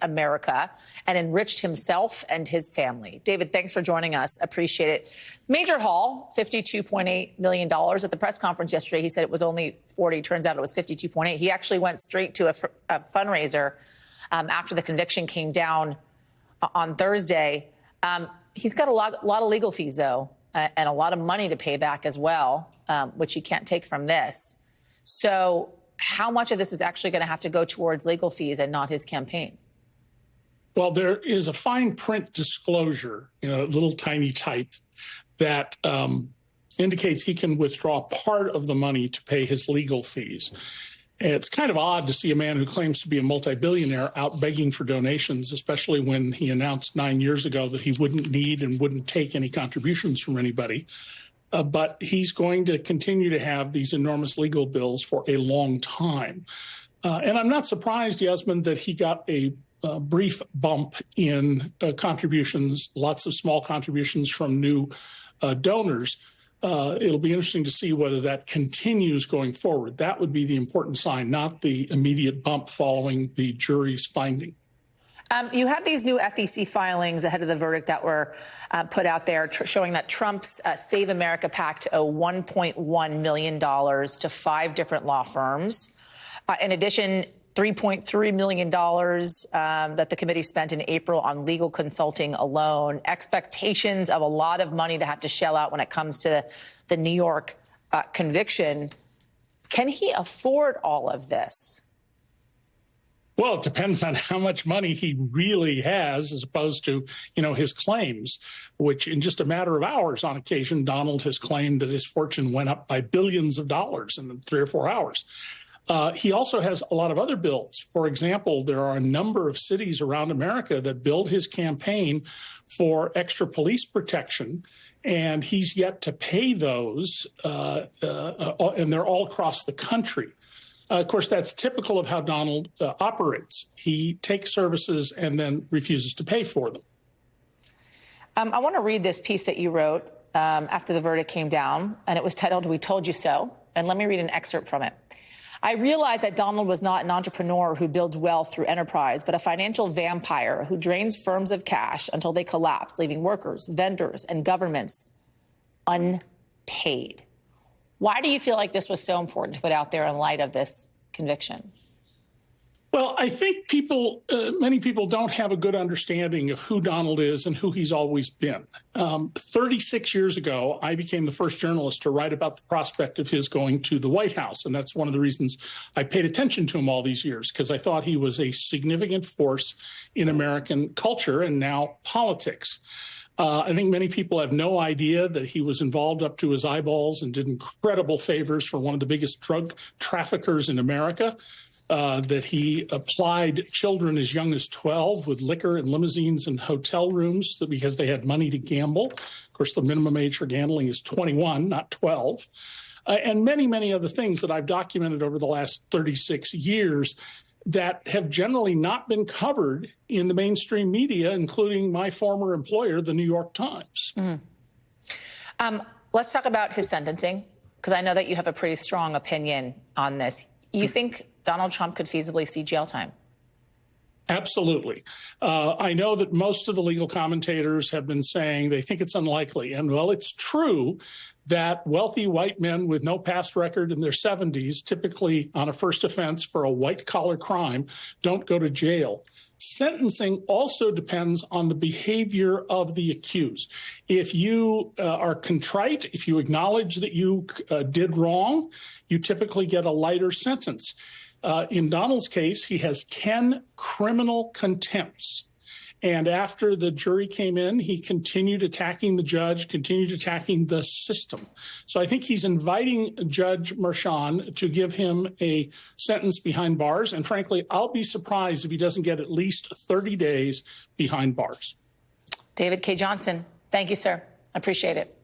America and enriched himself and his family. David, thanks for joining us. Appreciate it. Major haul, $52.8 million. At the press conference yesterday, he said it was only 40. Turns out it was 52.8. He actually went straight to a fundraiser after the conviction came down on Thursday. He's got a lot of legal fees, though, and a lot of money to pay back as well, which he can't take from this. So how much of this is actually going to have to go towards legal fees and not his campaign? Well, there is a fine print disclosure, little tiny type, that indicates he can withdraw part of the money to pay his legal fees. And it's kind of odd to see a man who claims to be a multi-billionaire out begging for donations, especially when he announced 9 years ago that he wouldn't need and wouldn't take any contributions from anybody. But he's going to continue to have these enormous legal bills for a long time. And I'm not surprised, Yasmin, that he got a brief bump in contributions, lots of small contributions from new donors. It'll be interesting to see whether that continues going forward. That would be the important sign, not the immediate bump following the jury's finding. You have these new FEC filings ahead of the verdict that were put out there showing that Trump's Save America PAC owed $1.1 million to 5 different law firms. In addition, $3.3 million that the committee spent in April on legal consulting alone. Expectations of a lot of money to have to shell out when it comes to the New York conviction. Can he afford all of this? Well, it depends on how much money he really has as opposed to, his claims, which in just a matter of hours on occasion, Donald has claimed that his fortune went up by billions of dollars in 3 or 4 hours. He also has a lot of other bills. For example, there are a number of cities around America that billed his campaign for extra police protection, and he's yet to pay those, and they're all across the country. Of course, that's typical of how Donald operates. He takes services and then refuses to pay for them. I want to read this piece that you wrote after the verdict came down, and it was titled, "We Told You So." And let me read an excerpt from it. "I realized that Donald was not an entrepreneur who builds wealth through enterprise, but a financial vampire who drains firms of cash until they collapse, leaving workers, vendors, and governments unpaid." Why do you feel like this was so important to put out there in light of this conviction? Well, I think many people don't have a good understanding of who Donald is and who he's always been. 36 years ago, I became the first journalist to write about the prospect of his going to the White House. And that's one of the reasons I paid attention to him all these years, because I thought he was a significant force in American culture and now politics. I think many people have no idea that he was involved up to his eyeballs and did incredible favors for one of the biggest drug traffickers in America, that he applied children as young as 12 with liquor and limousines and hotel rooms because they had money to gamble. Of course, the minimum age for gambling is 21, not 12. And many, many other things that I've documented over the last 36 years that have generally not been covered in the mainstream media, including my former employer, the New York Times. Let's talk about his sentencing, because I know that you have a pretty strong opinion on this. You think Donald Trump could feasibly see jail time? Absolutely. I know that most of the legal commentators have been saying they think it's unlikely. And, well, it's true that wealthy white men with no past record in their 70s, typically on a first offense for a white-collar crime, don't go to jail. Sentencing also depends on the behavior of the accused. If you are contrite, if you acknowledge that you did wrong, you typically get a lighter sentence. In Donald's case, he has 10 criminal contempts. And after the jury came in, he continued attacking the judge, continued attacking the system. So I think he's inviting Judge Merchan to give him a sentence behind bars. And frankly, I'll be surprised if he doesn't get at least 30 days behind bars. David K. Johnson, thank you, sir. I appreciate it.